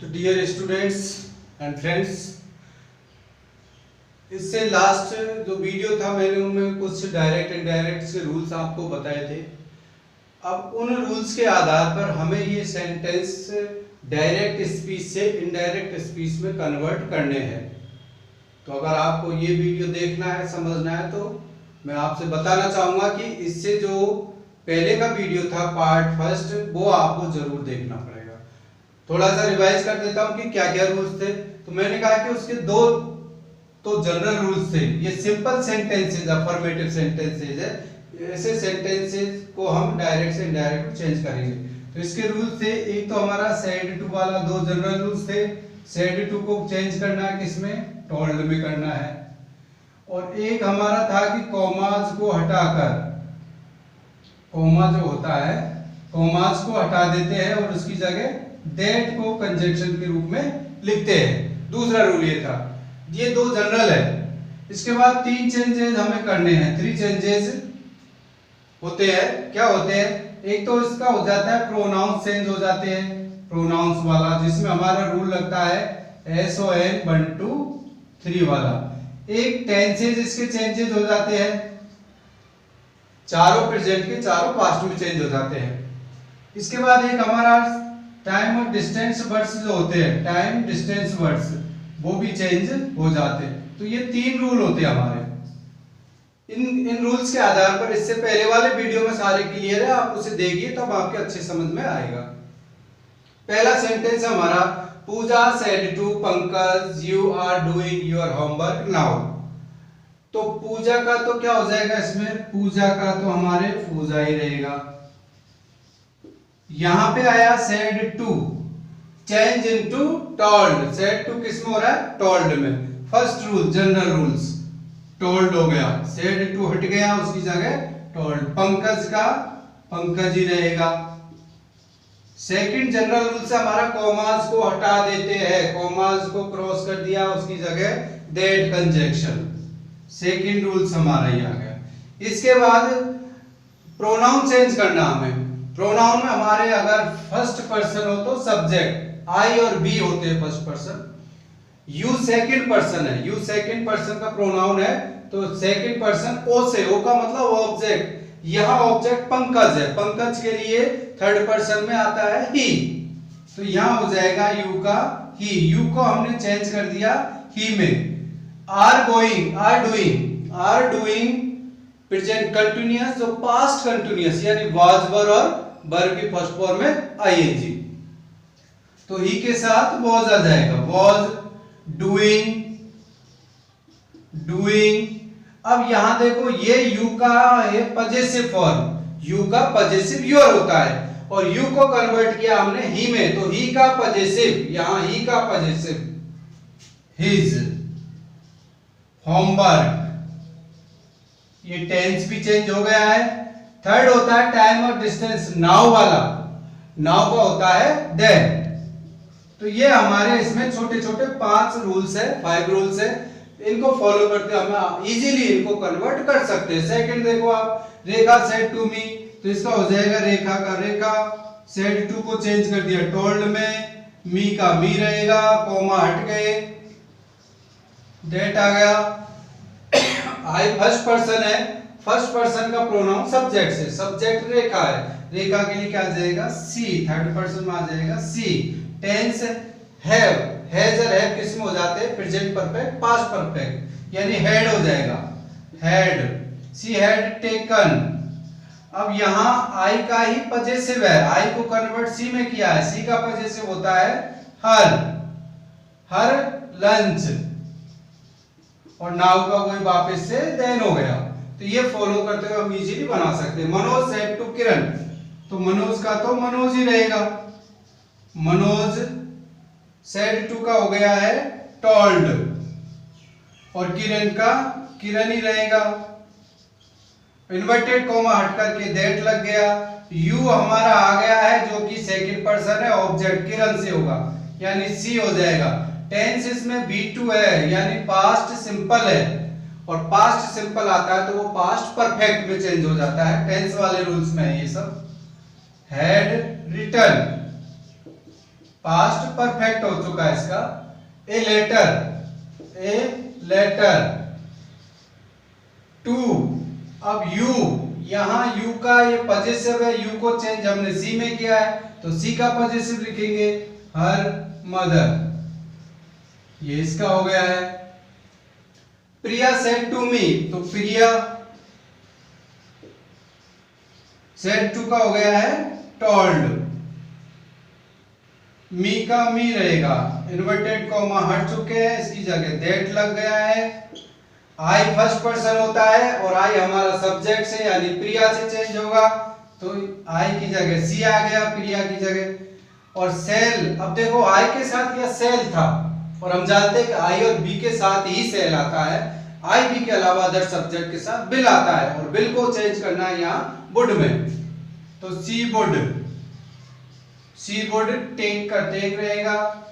तो dear students and friends, इससे last जो वीडियो था मैंने उनमें कुछ डायरेक्ट इनडायरेक्ट के रूल्स आपको बताए थे। अब उन रूल्स के आधार पर हमें ये सेंटेंस डायरेक्ट स्पीच से इनडायरेक्ट स्पीच में कन्वर्ट करने हैं। तो अगर आपको ये वीडियो देखना है, समझना है, तो मैं आपसे बताना चाहूँगा कि इससे जो पहले का वीडियो था पार्ट फर्स्ट, वो आपको जरूर देखना पड़ेगा। थोड़ा सा रिवाइज कर देता हूँ कि क्या क्या रूल्स थे। तो मैंने कहा कि उसके दो तो जनरल रूल्स थे। ये सिंपल सेंटेंसेज, अफर्मेटिव सेंटेंसेज है, ऐसे सेंटेंसेज को हम डायरेक्ट से इनडायरेक्ट चेंज करेंगे। तो इसके रूल्स थे, एक तो हमारा सेड टू वाला, दो जनरल रूल्स थे। सेड टू को चेंज करना है किसमें? टोल्ड में करना है। और एक हमारा था कि कॉमाज को हटाकर, कॉमा जो होता है, कॉमाज को हटा देते हैं और उसकी जगह दैट को कंजंक्शन के रूप में लिखते हैं। दूसरा रूल ये था। ये दो जनरल है। इसके बाद तीन चेंजेस हमें करने हैं, 3 चेंजेस होते हैं। क्या होते हैं? एक तो इसका हो जाता है प्रोनाउंस चेंज हो जाते हैं, प्रोनाउंस वाला, जिसमें हमारा रूल लगता है SON 1 2 3 वाला। एक टेंसेज इसके चेंजेस हो जाते हैं, चारों प्रेजेंट के चारों पास्ट में चेंज हो जाते हैं। इसके बाद एक हमारा टाइम और डिस्टेंस वर्ड्स जो होते हैं, टाइम डिस्टेंस वर्ड्स, वो भी चेंज हो जाते हैं। तो ये 3 रूल होते हैं हमारे। इन रूल्स के आधार पर, इससे पहले वाले वीडियो में सारे क्लियर है, आप उसे देखिए तब आपके अच्छे समझ में आएगा। पहला सेंटेंस हमारा, Pooja said to Pankaj you are doing your homework now. तो पूजा का तो क्या हो जाएगा इसमें? पूजा का तो हमारे पूजा ही रहेगा। यहां पे आया said to, change into told. Said to किस में हो रहा है? टोल्ड में। First rule, general rules, told हो गया, सेड टू हट गया, उसकी जगह टोल्ड। पंकज का पंकज ही रहेगा। सेकंड जनरल रूल से हमारा कॉमास को हटा देते हैं, कॉमास को क्रॉस कर दिया, उसकी जगह दैट कंजंक्शन। सेकंड रूल्स हमारा ये आ गया। इसके बाद प्रोनाउन चेंज करना हमें। प्रोनाउन में हमारे अगर फर्स्ट पर्सन हो तो सब्जेक्ट, आई और बी होते हैं first person. You second person है, यू सेकंड पर्सन का प्रोनाउन है, तो सेकंड पर्सन ओ से, ओ का मतलब ऑब्जेक्ट। यहां ऑब्जेक्ट पंकज है, पंकज के लिए थर्ड पर्सन में आता है ही। तो यहां हो जाएगा यू का ही। यू को हमने चेंज कर दिया ही में। Are going, are doing present continuous, जो पास्ट कंटिन्यूअस यानी वाज वर और वर की फर्स्ट फॉर्म में आईएनजी। तो ही के साथ वाज आ जाएगा, वाज डूइंग, डूइंग। अब यहां देखो, ये यू का है पजेसिव फॉर्म, यू का पजेसिव योर होता है, और यू को कन्वर्ट किया हमने ही में, तो ही का पजेसिव, यहां ही का पजेसिव हिज होमवर्क। ये टेंस भी चेंज हो गया है। थर्ड होता है टाइम और डिस्टेंस, नाउ वाला, नाउ का होता है देन। तो ये हमारे इसमें छोटे छोटे 5 रूल्स है, 5 रूल्स है। इनको फॉलो करते हम इजीली इनको कन्वर्ट कर सकते हैं। सेकंड देखो आप, रेखा सेड टू मी, तो इसका हो जाएगा रेखा का रेखा। सेड टू को चेंज कर दिया टोल्ड में, मी का मी रहेगा, कॉमा हट गए, डेट आ गया। आई फर्स्ट पर्सन है, फर्स्ट पर्सन का प्रोनाउन सब्जेक्ट से, सब्जेक्ट रेखा है, रेखा के लिए क्या आ जाएगा? सी, थर्ड पर्सन में आ जाएगा सी। टेंस हैव, हैज और हैव किस में हो जाते हैं? प्रेजेंट परफेक्ट, पास्ट परफेक्ट, यानी हैड हो जाएगा, हैड, शी हैड टेकन। अब यहां आई का ही पजेसिव है, आई को कन्वर्ट सी में किया है, सी का पजेसिव होता है हर, हर लंच, और नाउ का वही वापस से देन हो गया। तो ये फॉलो करते हुए हम इजीली बना सकते हैं। मनोज सेड टू किरण, तो मनोज का तो मनोज ही रहेगा, मनोज सेड टू का हो गया है टोल्ड, और किरण का किरण ही रहेगा। इन्वर्टेड कॉमा हट करके दैट लग गया। यू हमारा आ गया है जो कि सेकंड पर्सन है, ऑब्जेक्ट किरण से होगा, यानी सी हो जाएगा। टेंस इसमें B2 है, यानी पास्ट सिंपल है, और पास्ट सिंपल आता है तो वो पास्ट परफेक्ट में चेंज हो जाता है। टेंस वाले रूल्स में है ये सब। हैड रिटर्न, पास्ट परफेक्ट हो चुका है इसका। A letter to. अब यू, यहां यू का ये पॉजिटिव है, यू को चेंज हमने सी में किया है तो सी का पॉजिटिव लिखेंगे हर मदर। ये इसका हो गया है। प्रिया सेड टू मी, तो प्रिया सेड टू का हो गया है टोल्ड। मी का मी रहेगा, इन्वर्टेड कॉमा हट चुके हैं, इसकी जगह दैट लग गया है। आई फर्स्ट पर्सन होता है और आई हमारा सब्जेक्ट से यानी प्रिया से चेंज होगा तो आई की जगह सी आ गया प्रिया की जगह। और सेल, अब देखो आई के साथ यह सेल था और हम जानते हैं कि आई और बी के साथ ही सेल आता है। आई बी के अलावा अदर सब्जेक्ट के साथ बिल आता है और बिल को चेंज करना है यहाँ वुड में, तो सी वुड, सी वुड टेक का टेक रहेगा।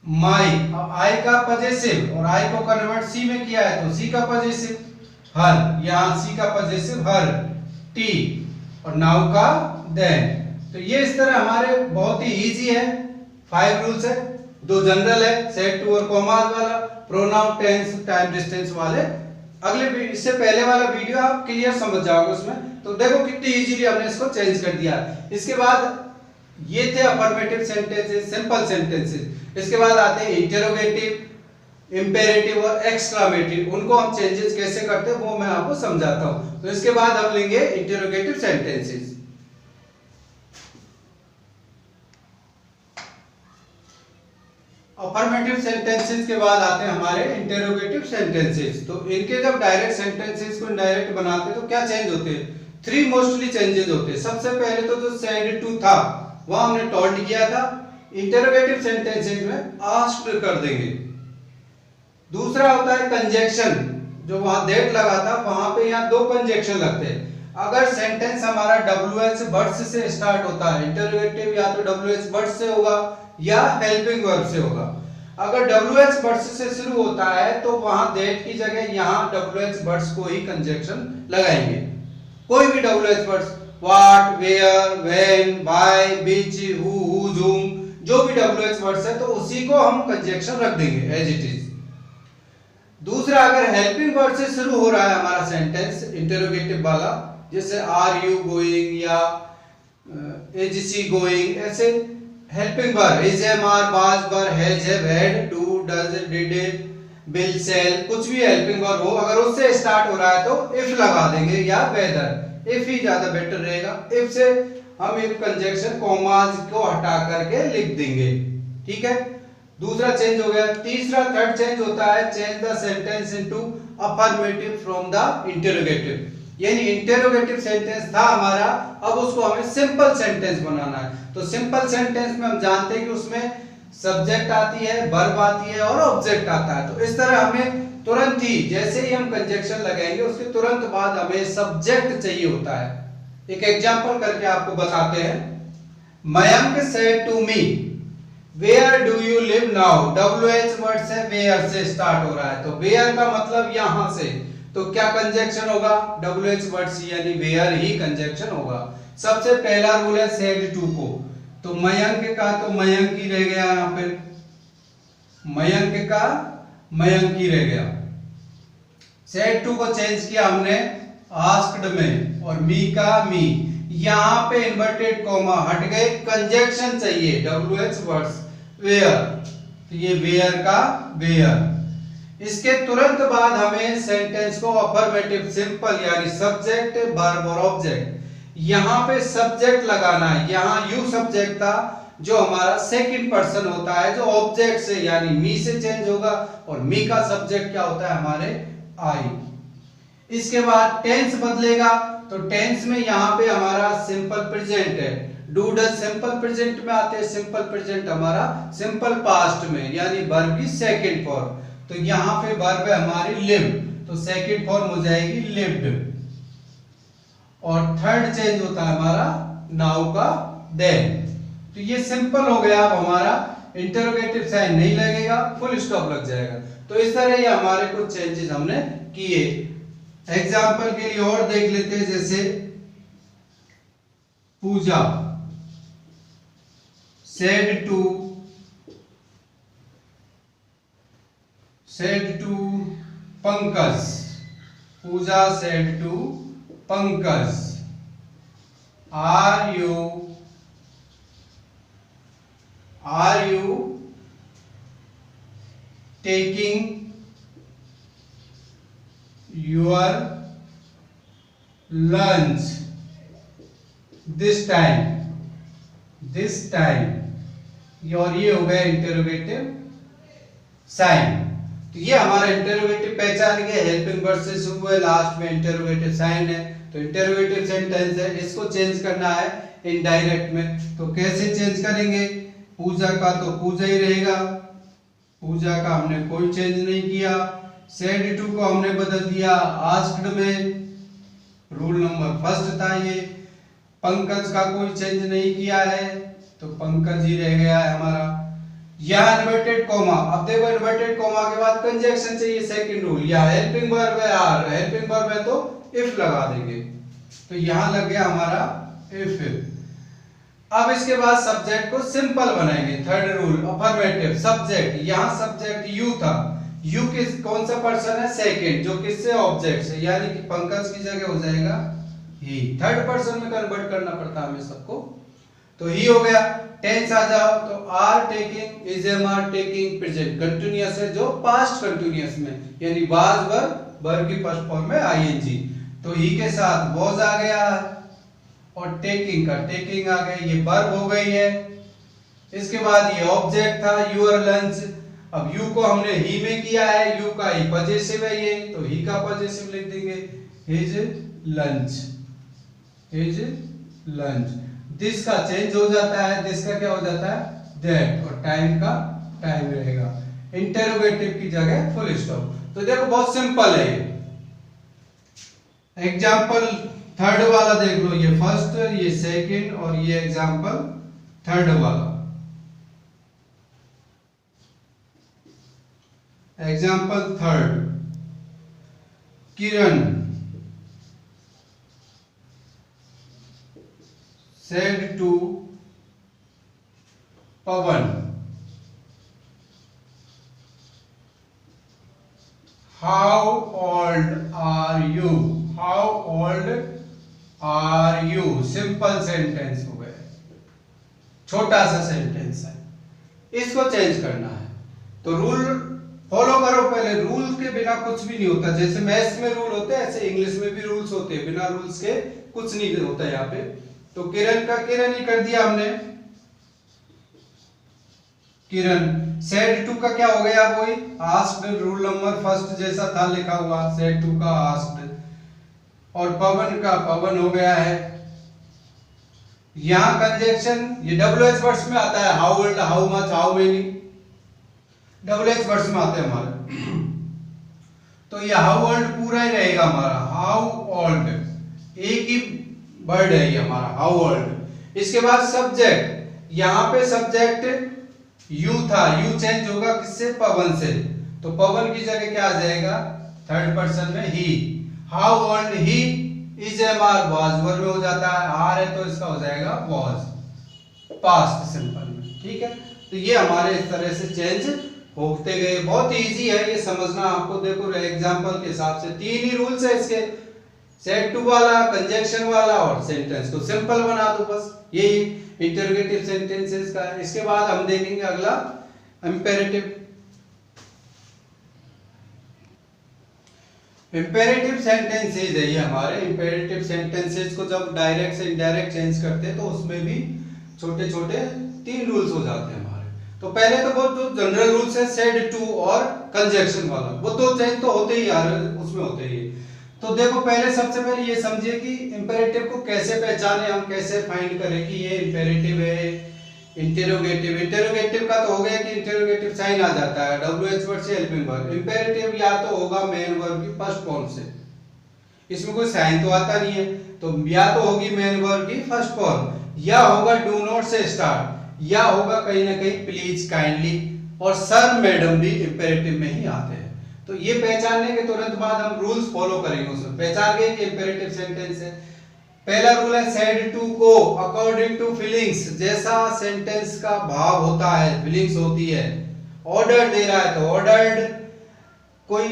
माई, अब आई का पॉजिटिव और आई को कन्वर्ट सी में किया है तो सी का पॉजिटिव हर, यहाँ सी का पॉजिटिव हर टी और नाउ का देन। तो ये इस तरह हमारे बहुत ही इजी है। 5 रूल्स है, 2 जनरल है, सेट टू और कॉमास वाला, प्रोनाउन, टेंस, टाइम, डिस्टेंस वाले। अगले इससे पहले वाला वीडियो आप क्लियर समझ जाओगे उसमें। तो देखो कितनी इजीली हमने इसको चेंज कर दिया। इसके बाद ये थे अफर्मेटिव सेंटेंसेस, सिंपल सेंटेंसेस। इसके बाद आते हैं इंटेरोगेटिव, इंपेरेटिव और एक्सक्लामेटिव। उनको हम चेंजेस कैसे करते हैं वो मैं आपको समझाता हूं। तो इसके बाद हम लेंगे इंटेरोगेटिव सेंटेंसेस। अफर्मेटिव सेंटेंसेस के बाद आते हैं हमारे इंटेरोगेटिव सेंटेंसेस। तो इनके जब डायरेक्ट सेंटेंसेस को इनडायरेक्ट बनाते हैं तो क्या चेंज होते हैं? 3 मोस्टली चेंजेस होते हैं। सबसे पहले तो जो सेड टू था वह हमने टोल्ड किया था, इंटेरोगेटिव सेंटेंसेस में आस्क्ड कर देंगे। दूसरा होता है कंजंक्शन, जो वहां दैट लगा था वहां पे यहाँ 2 कंजंक्शन लगते हैं। अगर सेंटेंस हमारा WH वर्ड्स से स्टार्ट होता है, इंटेरोगेटिव या तो WH वर्ड्स से होगा या हेल्पिंग वर्ब से होगा। अगर WH वर्ड्स से शुरू होता है तो वहां दैट की जगह यहाँ WH वर्ड्स को ही कंजंक्शन लगाएंगे। कोई भी WH words, what, where, when, why, which, who, whose, whom, जो भी WH वर्ड्स है तो उसी को हम कंजंक्शन रख देंगे एज इट इज। दूसरा, अगर हेल्पिंग वर्ड से शुरू हो रहा है हमारा सेंटेंस इंटेरोगेटिव वाला, जैसे आर यू गोइंग या इज शी गोइंग, ऐसे helping verb, is, am, are, was, were, has, have, had, do, does, did, will, shall, कुछ भी हेल्पिंग वर्ब हो अगर उससे स्टार्ट हो रहा है तो इफ लगा देंगे या वेदर। इफ ही ज्यादा बेटर रहेगा। इफ से हम एक कंजंक्शन कॉमास को हटा करके लिख देंगे, ठीक है। दूसरा चेंज हो गया। तीसरा, थर्ड चेंज होता है change the sentence into affirmative from the interrogative. यानी इंटेरोगेटिव सेंटेंस था हमारा, अब उसको हमें सिंपल सेंटेंस बनाना है। तो सिंपल सेंटेंस में हम जानते हैं कि उसमें सब्जेक्ट आती है, वर्ब आती है और ऑब्जेक्ट आता है। तो इस तरह हमें तुरंत ही, जैसे ही हम कंजंक्शन लगाएंगे उसके तुरंत बाद हमें सब्जेक्ट चाहिए होता है। एक एग्जांपल करके आपको बताते हैं। Mayank said to me where do you live now. WH word से वेयर से स्टार्ट हो रहा है तो वेयर का मतलब यहां से, तो क्या कंजंक्शन होगा? WH वर्ड से यानी वेयर ही कंजंक्शन होगा। सबसे पहला रूल है सेड टू को, तो मयंक का तो मयंक ही रह गया, यहां पे मयंक का मयंक ही रह गया। सेड टू को चेंज किया हमने आस्क्ड में और मी का मी। यहां पे इन्वर्टेड कॉमा हट गए, कंजंक्शन चाहिए WH वर्ड्स वेयर, तो ये वेयर का वेयर। इसके तुरंत बाद हमें सेंटेंस को अफर्मेटिव सिंपल यानी सब्जेक्ट, वर्ब और ऑब्जेक्ट, यहां पे सब्जेक्ट लगाना है। यहां यू सब्जेक्ट था जो हमारा सेकंड पर्सन होता है, जो ऑब्जेक्ट से यानी मी से चेंज होगा और मी का सब्जेक्ट क्या होता है? हमारे आई। इसके बाद टेंस बदलेगा, तो टेंस में यहां पे हमारा सिंपल प्रेजेंट है। डू डज सिंपल प्रेजेंट में आते हैं, सिंपल प्रेजेंट हमारा सिंपल पास्ट में यानी वर्ब की सेकंड फॉर्म। तो यहां पे वर्ब है हमारी लिव, तो सेकंड फॉर्म हो जाएगी लिव्ड। और थर्ड चेंज होता है हमारा नाउ का देन। तो ये सिंपल हो गया। अब हमारा इंटरोगेटिव साइन नहीं लगेगा, फुल स्टॉप लग जाएगा। तो इस तरह ये हमारे कुछ चेंजेस हमने किए। एग्जाम्पल के लिए और देख लेते हैं, जैसे पूजा said to Pankaj. Pooja said to Pankaj, are you taking your lunch this time? और ये हो गया इंटरोगेटिव साइन। तो ये हमारा इंटरोगेटिव पहचान गया, हेल्पिंग वर्ब से शुरू है, लास्ट में इंटरोगेटिव साइन है, तो इंटरोगेटिव सेंटेंस है। इसको चेंज करना है इनडायरेक्ट में, तो कैसे चेंज करेंगे? पूजा का तो पूजा ही रहेगा, पूजा का हमने कोई चेंज नहीं किया। सेड टू को हमने बदल दिया आस्क्ड में, रूल नंबर फर्स्ट था ये। पंकज का कोई चेंज नहीं किया है, तो पंकज ही रह गया है हमारा। यहाँ इन्वर्टेड कॉमा, अब देखो इन्वर्टेड कॉमा के बाद कंजक्शन चाहिए, सेकंड रूल। या हेल्पिंग वर्ब है, आर हेल्पिंग वर्ब है तो इफ लगा देंगे, तो यहाँ लग गया हमारा इफ। अब इसके बाद सब्जेक्ट को सिंपल बनाएंगे, थर्ड रूल अफर्मेटिव। सब्जेक्ट, यहाँ सब्जेक्ट यू था, यू किस कौन सा पर्सन है? सेकंड, जो किससे? ऑब्जेक्ट से, यानी कि पंकज की जगह हो जाएगा ही। थर्ड पर्सन में कन्वर्ट करना पड़ता है हमें सबको, तो ही हो गया। टेंस आ जाओ तो are taking, is am are taking, present continuous है जो पास्ट कंटीन्यूअस में, यानी वाज वर्ब की फर्स्ट फॉर्म में आईएनजी, तो ही के साथ वाज आ गया और टेकिंग का टेकिंग आ गई, ये वर्ब हो गई है। इसके बाद ये ऑब्जेक्ट था यूर लंच, अब यू को हमने ही में किया है, यू का ही पजेसिव है ये, तो ही का पजेसिव लिख देंगे, his lunch, his lunch. This का चेंज हो जाता है, दिस का क्या हो जाता है? दैट, और टाइम का टाइम रहेगा, इंटरोगेटिव की जगह फुल स्टॉप। तो देखो बहुत सिंपल है ये। एग्जाम्पल थर्ड वाला देख लो, ये फर्स्ट, ये सेकंड और ये एग्जाम्पल थर्ड वाला। Example third, Kiran said to Pawan, how old are you? How old are you? Simple sentence हो गया, छोटा सा सेंटेंस है, इसको चेंज करना है। तो रूल फॉलो करो पहले, रूल के बिना कुछ भी नहीं होता। जैसे मैथ्स में रूल होते हैं, ऐसे इंग्लिश में भी रूल्स होते हैं, बिना रूल्स के कुछ नहीं होता यहाँ पे। तो किरण का किरण ही कर दिया हमने, किरण। सेड टू का क्या हो गया? वही आस्क्ड, रूल नंबर फर्स्ट जैसा था लिखा हुआ, सेड टू का आस्क्ड। और पवन का पवन हो गया है। यहां कंजक्शन ये डब्ल्यूएच वर्ड्स में आता है, how old, how much, how many, WH words में आते हैं हमारे। तो ये हाउ ओल्ड पूरा ही रहेगा हमारा, हाउ ओल्ड, एक ही वर्ड है ये हमारा, हाउ ओल्ड। इसके बाद सब्जेक्ट, यहां पे सब्जेक्ट यू था, यू चेंज होगा किससे? पवन से, तो पवन की जगह क्या आ जाएगा? थर्ड पर्सन में ही। How old he, is am are was verb में हो जाता है, आर है तो इसका हो जाएगा वाज, पास्ट सिंपल में। ठीक है, तो ये हमारे इस तरह से चेंज होते गए। बहुत इजी है ये समझना आपको। देखो एग्जांपल के हिसाब से तीन ही रूल्स है इसके, सेड टू वाला, कंजक्शन वाला और सेंटेंस को सिंपल बना दो, बस यही इंटरोगेटिव सेंटेंसेस का है। इसके बाद हम देखेंगे अगला इंपेरेटिव। इंपेरेटिव सेंटेंसेस है ये हमारे। इंपेरेटिव सेंटेंसेस को जब डायरेक्ट से इनडायरेक्ट चेंज करते हैं तो उसमें भी छोटे छोटे तीन रूल्स हो जाते हैं हमारे। तो पहले तो वो जो जनरल रूल्स है सेड टू और कंजक्शन वाला, वो दो चेंज तो होते ही यार, उसमें होते ही। तो देखो पहले सबसे पहले ये समझिए कि इंपेरेटिव को कैसे पहचाने, हम कैसे फाइंड करें कि ये इंपेरेटिव है इंटेरोगेटिव। इंटेरोगेटिव का तो हो गया कि इंटेरोगेटिव साइन आ जाता है डब्ल्यूएच वर्ड से हेल्पिंग वर्ब। इंपेरेटिव या तो होगा मेन वर्ब की फर्स्ट फॉर्म से, इसमें कोई साइन तो आता नहीं है, तो या तो होगी मेन वर्ब की फर्स्ट फॉर्म, या होगा डू नॉट से स्टार्ट, या होगा कहीं ना कहीं प्लीज, काइंडली और सर मैडम भी इंपेरेटिव में ही आते हैं। तो ये पहचानने के तुरंत बाद हम रूल्स फॉलो करेंगे, उसमें पहचान गए कि इंपेरेटिव सेंटेंस है। पहला रूल है सेड टू को अकॉर्डिंग टू फीलिंग्स, जैसा सेंटेंस का भाव होता है, फीलिंग्स होती है। ऑर्डर दे रहा है तो ऑर्डर्ड, कोई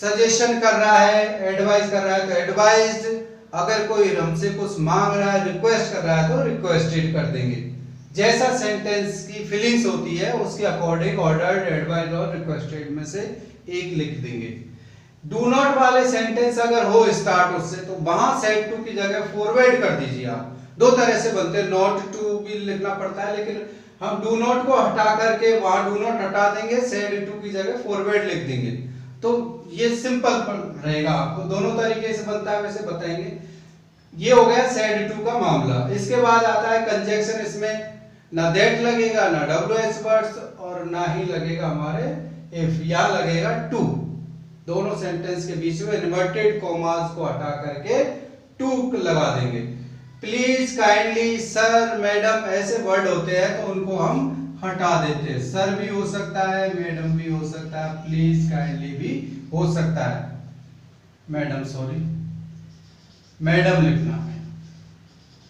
सजेशन कर रहा है, एडवाइस कर रहा है तो एडवाइज्ड, अगर कोई हमसे कुछ मांग रहा है, रिक्वेस्ट कर रहा है तो रिक्वेस्टेड कर देंगे। जैसा सेंटेंस की फीलिंग्स होती है उसके अकॉर्डिंग ऑर्डर्ड, एडवाइज्ड और रिक्वेस्टेड में से एक लिख देंगे। डू नॉट वाले सेंटेंस अगर हो स्टार्ट उससे तो वहां सेड टू की जगह फॉरवर्ड कर दीजिए आप। दो तरह से बनते हैं, नॉट टू भी लिखना पड़ता है, लेकिन हम डू नॉट को हटा करके वहां डू नॉट हटा देंगे, सेड टू की जगह फॉरवर्ड लिख देंगे, तो ये सिंपल रहेगा। आपको दोनों तरीके से बनता है वैसे बताएंगे। ये हो गया सेड टू का मामला। इसके बाद आता है कंजक्शन, इसमें ना दैट लगेगा, ना डब्ल्यूएच वर्ड्स, और ना ही लगेगा हमारे इफ, या लगेगा टू। दोनों सेंटेंस के बीच में इन्वर्टेड कॉमास को हटा करके टू लगा देंगे। प्लीज, काइंडली, सर, मैडम ऐसे वर्ड होते हैं तो उनको हम हटा देते हैं। सर भी हो सकता है, मैडम भी हो सकता है, प्लीज काइंडली भी हो सकता है, मैडम सॉरी मैडम लिखना है।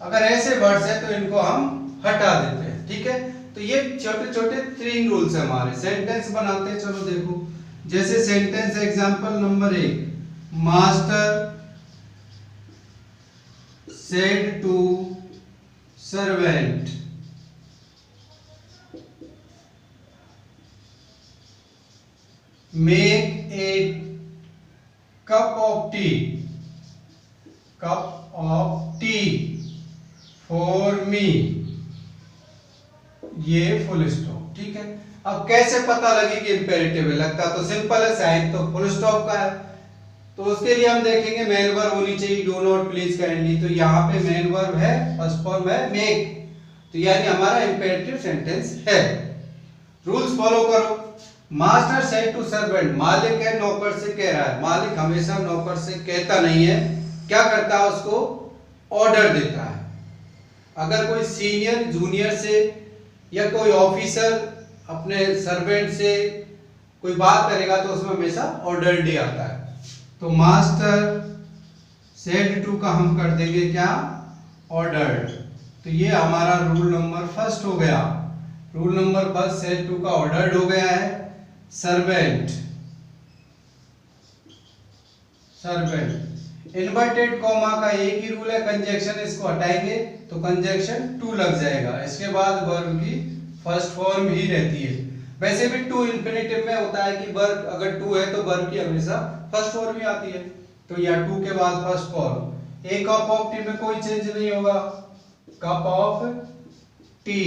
अगर ऐसे वर्ड्स है तो इनको हम हटा देते हैं, ठीक है। तो ये छोटे छोटे 3 रूल्स है हमारे। सेंटेंस बनाते हैं, चलो देखो। जैसे sentence example number 1, master said to servant, make a cup of tea for me, ये फुल स्टॉप, ठीक है। अब कैसे पता लगे कि इंपेरेटिव है? लगता तो सिंपल है, साइन तो फुल स्टॉप का है, तो उसके लिए हम देखेंगे मेन वर्ब होनी चाहिए, डू नॉट, प्लीज, काइंडली। तो यहाँ पे मेन वर्ब है, फर्स्ट फॉर्म है मेक, तो यानी हमारा इंपेरेटिव सेंटेंस है। रूल्स फॉलो करो। मास्टर सेड टू सर्वेंट, मालिक है नौकर से कह रहा है। मालिक हमेशा नौकर से कहता नहीं है, क्या करता है? उसको ऑर्डर देता है। अगर कोई सीनियर जूनियर से या कोई ऑफिसर अपने सर्वेंट से कोई बात करेगा तो उसमें हमेशा ऑर्डर डे आता है। तो मास्टर सेड टू का हम कर देंगे क्या? ऑर्डर्ड। तो ये हमारा रूल नंबर फर्स्ट हो गया। Rule number first said to का ऑर्डर्ड हो गया है। सर्वेंट, सर्वेंट इन्वर्टेड कॉमा का एक ही रूल है, कंजक्शन, इसको हटाएंगे तो कंजक्शन टू लग जाएगा। इसके बाद वर्ब की फर्स्ट फॉर्म ही रहती है। वैसे भी टू इंफिनिटिव में होता है कि वर्ब अगर टू है तो वर्ब की हमेशा फर्स्ट फॉर्म ही आती है। तो या टू के बाद first form. A cup of T में कोई चेंज नहीं होगा, कप ऑफ टी,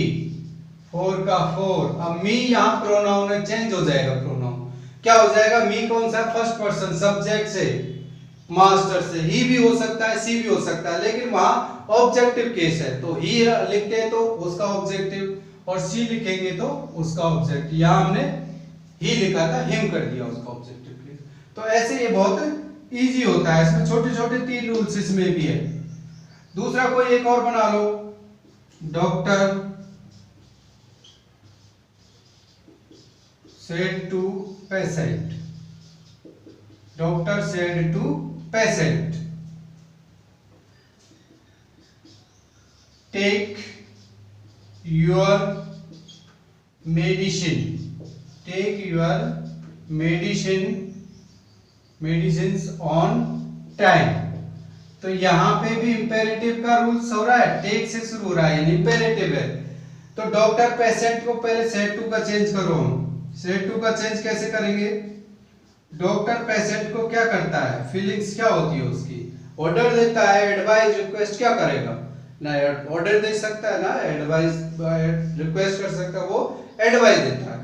फोर का फोर। अब मी यहाँ प्रोनाउन है, चेंज हो जाएगा प्रोनाउन। क्या हो जाएगा? मी कौन सा? फर्स्ट पर्सन, सब्जेक्ट से, मास्टर से। ही भी हो सकता है, सी भी हो सकता है, लेकिन वहां ऑब्जेक्टिव केस है, तो ही लिखते हैं तो उसका ऑब्जेक्टिव, और सी लिखेंगे तो उसका ऑब्जेक्ट। यहाँ हमने ही लिखा था, हिम कर दिया उसका ऑब्जेक्टिव केस। तो ऐसे ये बहुत इजी होता है। इसमें छोटे छोटे 3 रूल्स इसमें भी है। दूसरा कोई एक और बना लो। Doctor said to patient, doctor said to patient, take your medicine, take your medicines on time। तो यहां पे भी इंपेरेटिव का रूल्स हो रहा है, टेक से शुरू हो रहा है, यानी इंपेरेटिव है। तो डॉक्टर पेशेंट को पहले सेड टू का चेंज करो। सेड टू का चेंज कैसे करेंगे? डॉक्टर पेशेंट को क्या करता है? फीलिंग्स क्या होती है उसकी? ऑर्डर देता है, एडवाइस, रिक्वेस्ट क्या करेगा? ना ऑर्डर दे सकता है, ना एडवाइस रिक्वेस्ट कर सकता है, वो एडवाइस देता है।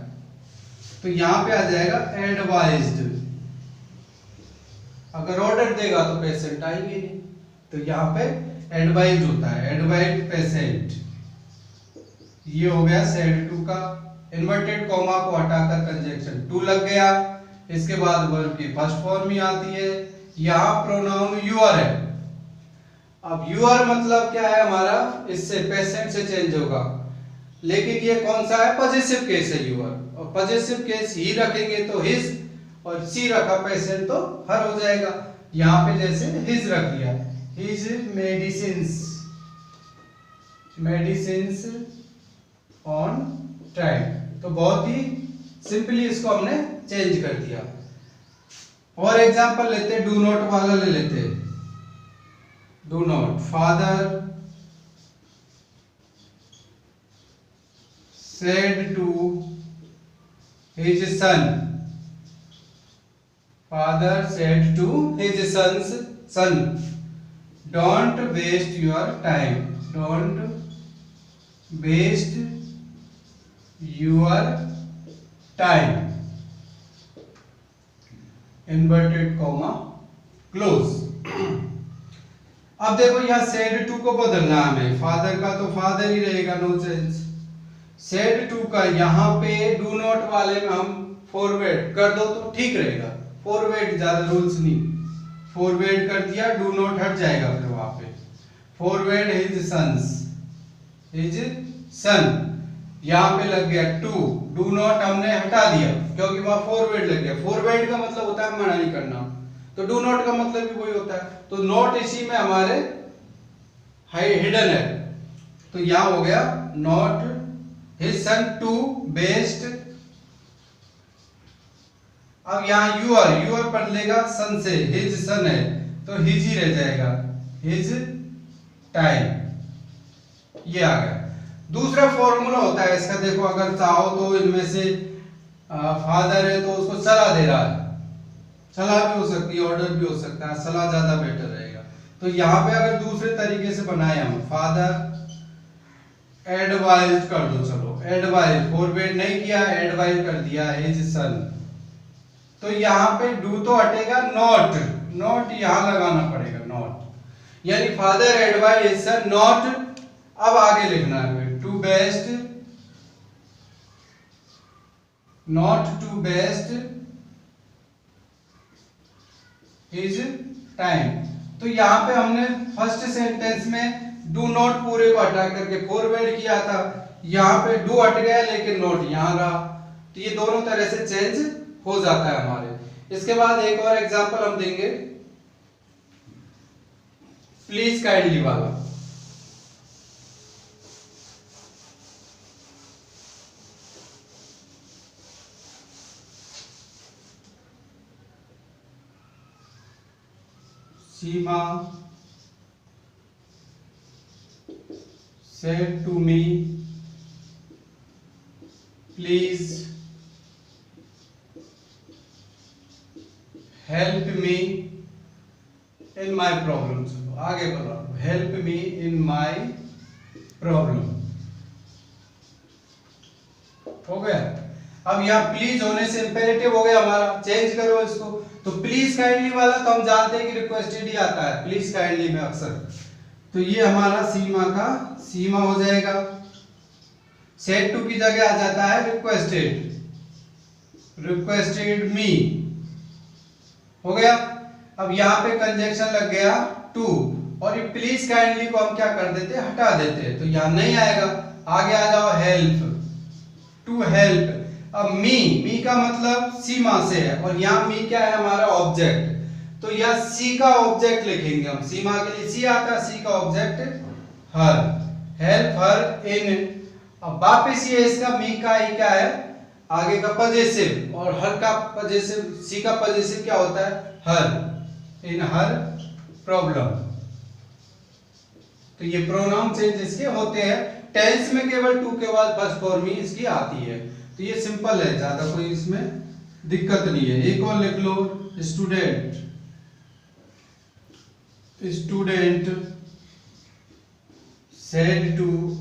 तो यहाँ पे आ जाएगा एडवाइज्ड। अगर ऑर्डर देगा तो पेशेंट आएंगे नहीं, तो यहाँ पे एडवाइज्ड होता है, एडवाइज्ड पेशेंट। ये हो गया सेड टू का। इन्वर्टेड कॉमा को हटाकर कंजक्शन टू लग गया। इसके बाद वर्ब की फर्स्ट फॉर्म ही आती है। यहाँ प्रोनाउन यूर है। अब यूर मतलब क्या है हमारा? इससे पेशेंट से चेंज होगा, लेकिन ये कौन सा है? पॉजिटिव केस है यूर, और पॉजिटिव केस ही रखेंगे तो हिज, और सी रखा पेशेंट तो हर हो जाएगा। यहाँ पे जैसे हिज रख दिया, his medicines on time। तो बहुत ही सिंपली इसको हमने चेंज कर दिया। और एग्जांपल लेते हैं, डू नॉट वाला ले लेते हैं। Do not, father said to his son, father said to his son, don't waste your time, don't waste your time, inverted comma close। अब देखो यहाँ said to को बदलना हमें, फादर का तो फादर ही रहेगा, नो चेंज। सेड टू का यहाँ पे डू नॉट वाले में हम फॉरवर्ड कर दो तो ठीक रहेगा, फॉरवर्ड ज्यादा रूल्स नहीं, फॉरवर्ड कर दिया, डू नॉट हट जाएगा फिर वहां पे। फॉरवर्ड हिज सन, यहाँ पे लग गया टू, डू नॉट हमने हटा दिया क्योंकि वहां फॉरवर्ड लग गया। फॉरवर्ड का मतलब होता है मना नहीं करना, तो डू नॉट का मतलब भी वही होता है। तो नॉट इसी में हमारे हिडन है, तो यहाँ हो गया not his son to waste। अब यहाँ यूर पढ़ लेगा सन से, his son है तो his ही रह जाएगा, his time, ये आ गया। दूसरा फॉर्मूला होता है इसका, देखो अगर चाहो तो इनमें से फादर है तो उसको सलाह दे रहा है, सलाह भी हो सकती है, ऑर्डर भी हो सकता है, सलाह ज्यादा बेटर रहेगा। तो यहाँ पे अगर दूसरे तरीके से बनाए हम, फादर एडवाइज कर दो, चलो एडवाइज, फॉरवर्ड नहीं किया, एडवाइज कर दिया हिज सन, तो यहाँ पे डू तो हटेगा, नॉट यहाँ लगाना पड़ेगा, नॉट, यानी father advise his son not. अब आगे लिखना है to waste, not to waste his time. तो यहाँ पे हमने फर्स्ट सेंटेंस में डू नॉट पूरे को हटा करके फॉरवर्ड किया था, यहाँ पे डू हट गया लेकिन नॉट यहाँ रहा, तो ये दोनों तरह से चेंज हो जाता है हमारे। इसके बाद एक और एग्जांपल हम देंगे, प्लीज काइंडली वाला। सीमा said to me, please help me in my problem। चलो आगे बढ़ो, help me in my problem, हो गया। अब यहाँ प्लीज होने से इंपेरेटिव हो गया हमारा, चेंज करो इसको। तो प्लीज काइंडली वाला तो हम जानते हैं कि रिक्वेस्टेड ही आता है प्लीज काइंडली में अक्सर, तो ये हमारा सीमा का सीमा हो जाएगा। सेड टू की जगह आ जाता है रिक्वेस्टेड मी, हो गया। अब यहाँ पे कंजंक्शन लग गया टू, और ये प्लीज काइंडली को हम क्या कर देते हैं, हटा देते हैं, तो यहाँ नहीं आएगा। आगे आ जाओ हेल्प, टू हेल्प। अब मी का मतलब सीमा से है, और यहाँ मी क्या है हमारा ऑब्जेक्ट, तो यहाँ सी का ऑब्जेक्ट लिखेंगे हम, सीमा के लिए सी आता है, सी का ऑब्जेक्ट हर, हेल्प हर इन। अब वापिस ये इसका मी का ही क्या है आगे का पजेसिव, और हर का पजेसिव, सी का पजेसिव क्या होता है हर, इन हर प्रॉब्लम। तो ये प्रोनाउन चेंज इसके होते हैं, टेंस में केवल टू के बाद फर्स्ट फॉर्म ही इसकी आती है, तो ये सिंपल है, ज्यादा कोई इसमें दिक्कत नहीं है। एक और लिख लो, student said to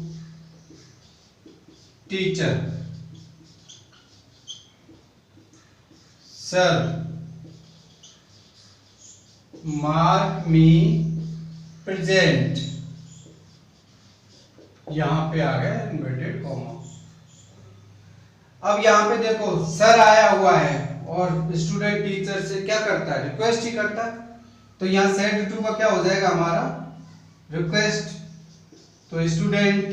teacher, sir mark me present, यहां पे आ गया इन्वर्टेड कॉमा। अब यहां पे देखो सर आया हुआ है और स्टूडेंट टीचर से क्या करता है, रिक्वेस्ट ही करता है, तो यहां सेड टू का क्या हो जाएगा हमारा रिक्वेस्ट। तो student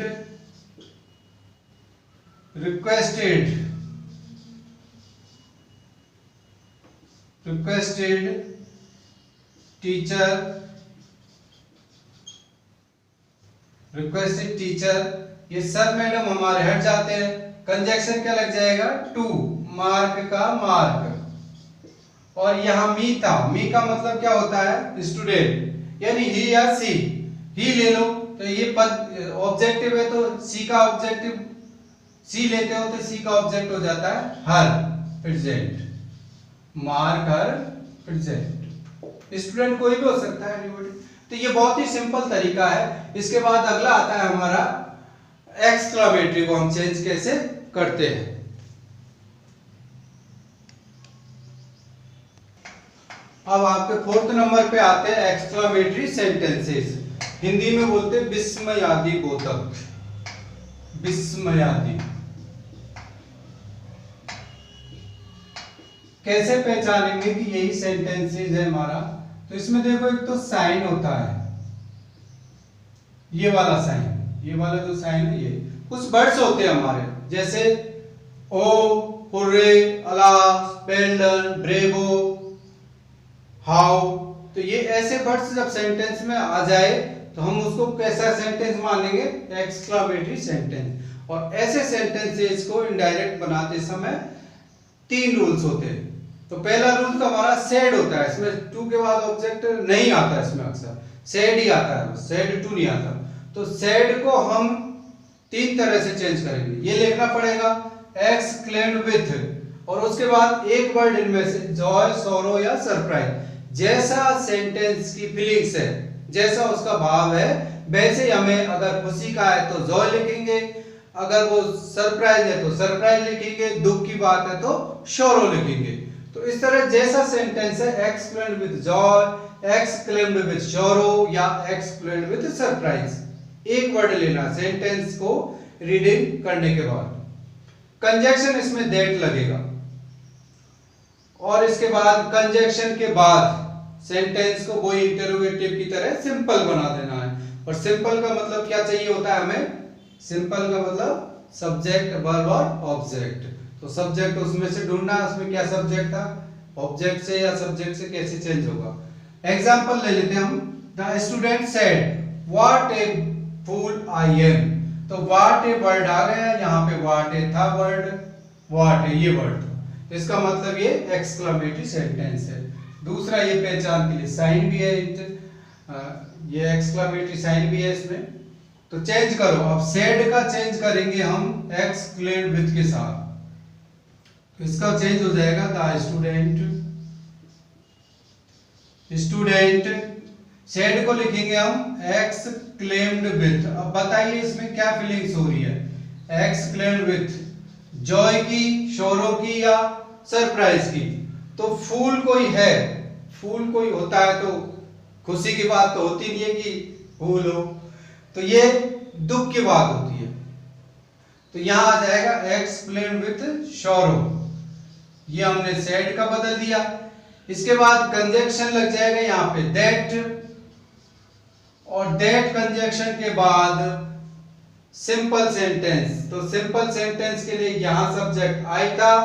requested teacher requested teacher, ये सर मैडम हमारे हट जाते हैं, कंजक्शन क्या लग जाएगा, टू, मार्क का मार्क। और यहाँ मी था, मी का मतलब क्या होता है, स्टूडेंट, यानी ही या सी, ही ले लो तो ये पद ऑब्जेक्टिव है तो सी का ऑब्जेक्टिव, सी लेते हो तो सी का ऑब्जेक्ट हो जाता है हर, प्रेजेंट, मार्क हर प्रेजेंट, स्टूडेंट कोई भी हो सकता है, एनीबॉडी। तो ये बहुत ही सिंपल तरीका है। इसके बाद अगला आता है हमारा एक्सक्लामेटरी को हम चेंज कैसे करते हैं। अब आपके 4th नंबर पे आते हैं एक्सक्लामेटरी सेंटेंसेस। हिंदी में बोलते हैं विस्मयादि बोधक, विस्मयादि। कैसे पहचानेंगे कि यही सेंटेंसेस है हमारा, तो इसमें देखो एक तो साइन होता है, ये वाला साइन, ये वाला जो साइन है, ये कुछ वर्ड्स होते हैं हमारे, जैसे ओ, हुर्रे, अलास, पेंडल, ब्रेवो, हाउ। तो ये ऐसे वर्ड्स जब सेंटेंस में आ जाए तो हम उसको कैसा सेंटेंस मानेंगे, एक्सक्लामेटरी सेंटेंस। और ऐसे सेंटेंसेस को इनडायरेक्ट बनाते समय 3 रूल्स होते हैं। तो पहला रूल तो हमारा सेड होता है, इसमें टू के बाद ऑब्जेक्ट नहीं आता, इसमें अक्सर सेड ही आता है, सेड टू नहीं आता। तो सेड को हम 3 तरह से चेंज करेंगे, ये लिखना पड़ेगा एक्सक्लेम्ड विथ, और उसके बाद एक वर्ड इनमें से जॉय, सोरो या सरप्राइज, जैसा सेंटेंस की फीलिंग्स है, जैसा उसका भाव है, वैसे हमें अगर खुशी का है तो जॉय लिखेंगे, अगर वो सरप्राइज है तो सरप्राइज लिखेंगे, दुख की बात है तो शोरो लिखेंगे। तो इस तरह जैसा सेंटेंस है, exclaimed with Joy, exclaimed with sorrow या एक्सक्लेम्ड विद सरप्राइज, एक वर्ड लेना सेंटेंस को रीडिंग करने के बाद। कंजक्शन इसमें दैट लगेगा, और इसके बाद कंजक्शन के बाद सेंटेंस को वही इंटरोगेटिव की तरह सिंपल बना देना है। और सिंपल का मतलब क्या चाहिए होता है हमें, सिंपल का मतलब सब्जेक्ट, वर्ब और ऑब्जेक्ट। तो सब्जेक्ट उसमें से ढूंढना है, उसमें क्या सब्जेक्ट था, ऑब्जेक्ट से या सब्जेक्ट से कैसे चेंज होगा। एग्जांपल ले लेते हैं हम, the student said what a fool I am. तो व्हाट ए वर्ड आ गया, यहाँ पे व्हाट ए था वर्ड, व्हाट ए ये वर्ड था, इसका मतलब ये एक्सक्लेमेटरी सेंटेंस है। दूसरा ये पहचान के लिए साइन भी है, ये एक्सक्लेमेटरी साइन भी है इसमें। तो चेंज करो, अब सेड का चेंज करेंगे हम एक्सक्लेम्ड विद के साथ, तो इसका चेंज हो जाएगा द स्टूडेंट, स्टूडेंट। सेड को लिखेंगे हम एक्सक्लेम्ड विद। अब बताइए इसमें क्या फीलिंग्स हो रही है, एक्सक्लेम्ड विद जॉय की, शोरो की या सरप्राइज की। तो फूल कोई है, फूल कोई होता है तो खुशी की बात तो होती नहीं है कि फूल हो, तो ये दुख की बात होती है। तो यहां आ जाएगा एक्सप्लेन विथ शोरो, ये हमने सेड का बदल दिया। इसके बाद कंजक्शन लग जाएगा यहाँ पे दैट, और दैट कंजक्शन के बाद सिंपल सेंटेंस। तो सिंपल सेंटेंस के लिए यहां सब्जेक्ट आई था,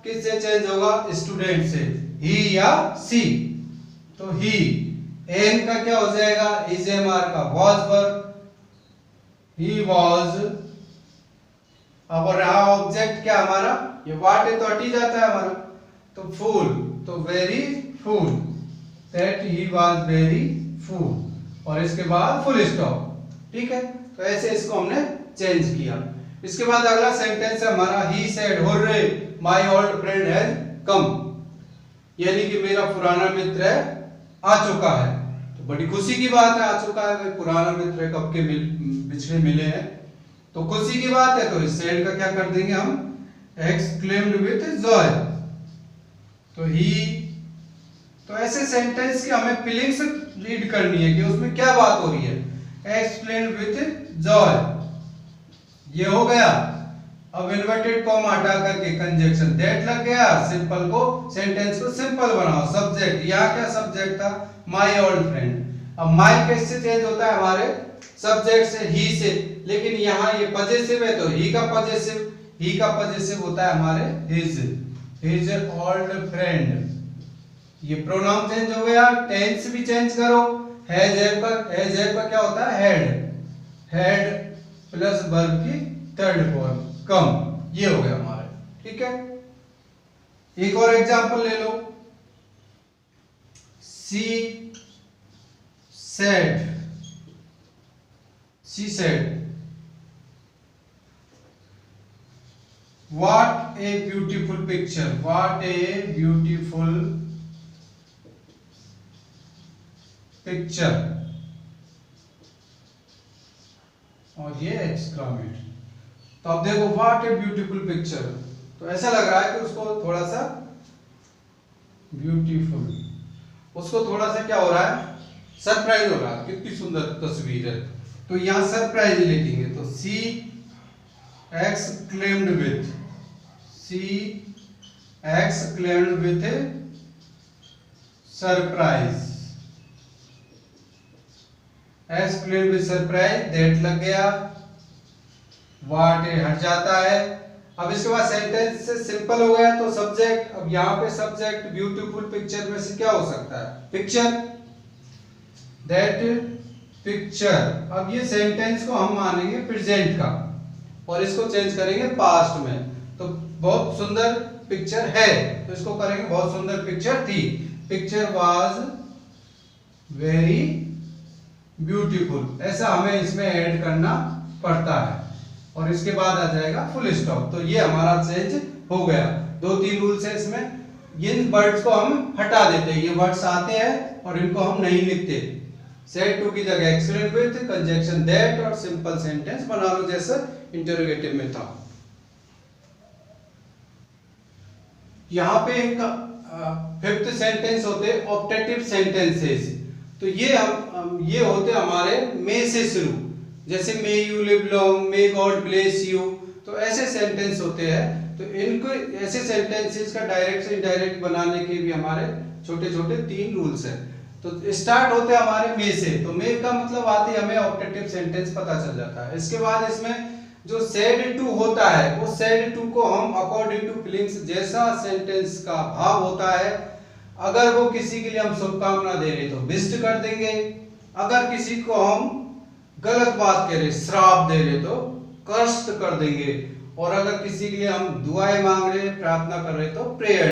किससे चेंज होगा, स्टूडेंट से, ही या सी। तो ही, एम का क्या हो जाएगा, इज एम आर का वॉज वर्ब, ही वॉज। अब रहा ऑब्जेक्ट क्या हमारा, ये व्हाट है तो हट ही जाता है हमारा, तो फूल, तो very fool, that he was very fool, और इसके बाद फुल स्टॉप। ठीक है, तो ऐसे इसको हमने चेंज किया। इसके बाद अगला सेंटेंस है हमारा, he said hurray my old friend has come, यानी कि मेरा पुराना मित्र है आ चुका है। तो बड़ी खुशी की बात है, आ चुका है, पुराना मित्र है, कब के पिछले मिले हैं, तो खुशी की बात है। तो इस सेड का क्या कर देंगे हम, एक्सक्लेम्ड विथ जॉय। तो ही, तो ऐसे सेंटेंस की हमें फीलिंग्स रीड करनी है कि उसमें क्या बात हो रही है, एक्सप्लेन विथ जॉय, ये हो गया। अब इन्वर्टेड कॉमा हटा करके कंजक्शन दैट लग गया, सिंपल को, सेंटेंस को सिंपल बनाओ। सब्जेक्ट, यहाँ क्या सब्जेक्ट था, माय ओल्ड फ्रेंड। अब माय कैसे चेंज होता है, हमारे सब्जेक्ट से ही से, लेकिन यहाँ ये पजेसिव है तो ही का पजेसिव, ही का पजेसिव होता है हमारे हिज ओल्ड फ्रेंड। ये प्रोनाउन चेंज हो गया। टेंस भी चेंज करो, हैज हैव का क्या होता है, हैड, हैड प्लस वर्ब की थर्ड फॉर्म कम, ये हो गया हमारा। ठीक है, एक और एग्जांपल ले लो। She said what a beautiful picture, what a beautiful picture, और ये एक्सक्लामेशन। तो अब देखो व्हाट ए ब्यूटीफुल पिक्चर, तो ऐसा लग रहा है कि उसको थोड़ा सा ब्यूटीफुल, उसको थोड़ा सा क्या हो रहा है, सरप्राइज हो रहा है, कितनी सुंदर तस्वीर है। तो यहां सरप्राइज लिखेंगे, तो सी exclaimed with, she exclaimed with surprise, exclaimed with surprise, that लग गया, what हट जाता है। अब इसके बाद सेंटेंस से सिंपल हो गया, तो सब्जेक्ट, अब यहाँ पे सब्जेक्ट ब्यूटीफुल पिक्चर में से क्या हो सकता है, पिक्चर, दैट पिक्चर। अब ये सेंटेंस को हम मानेंगे प्रेजेंट का और इसको चेंज करेंगे पास्ट में। तो बहुत सुंदर पिक्चर है, तो इसको करेंगे बहुत सुंदर पिक्चर थी, पिक्चर वाज वेरी ब्यूटीफुल, ऐसा हमें इसमें ऐड करना पड़ता है। और इसके बाद आ जाएगा फुल स्टॉप। तो ये हमारा चेंज हो गया। 2-3 रूल्स है इसमें। इन वर्ड्स को हम हटा देते हैं, ये वर्ड्स आते हैं और इनको हम नहीं लिखते। सेड टू की जगह एक्सप्लेन विद, कंजंक्शन दैट, और सिंपल सेंटेंस बना लो जैसे इंटरोगेटिव में था। यहाँ पे एक फिफ्थ सेंटेंस होते ऑप्टेटिव सेंटेंसेस। तो ये होते हमारे मे से शुरू, जैसे may you live long, may God bless you, तो ऐसे सेंटेंस होते हैं। तो इनको ऐसे सेंटेंसेस का डायरेक्ट से इनडायरेक्ट बनाने के भी हमारे छोटे छोटे 3 रूल्स हैं। तो स्टार्ट होते हैं हमारे मे से, तो मे का मतलब आते ही हमें ऑप्टेटिव सेंटेंस पता चल जाता है। इसके बाद इसमें जो सेड टू होता है, वो सेड टू को हम अकॉर्डिंग टू फीलिंग्स, जैसा सेंटेंस का भाव होता है, अगर वो किसी के लिए हम शुभकामना दे रहे तो विश्ड कर देंगे, अगर किसी को हम गलत बात कह रहे, श्राप दे रहे, तो कर्स्ट कर देंगे, और अगर किसी के लिए हम दुआएं मांग रहे, प्रार्थना कर रहे तो प्रेयर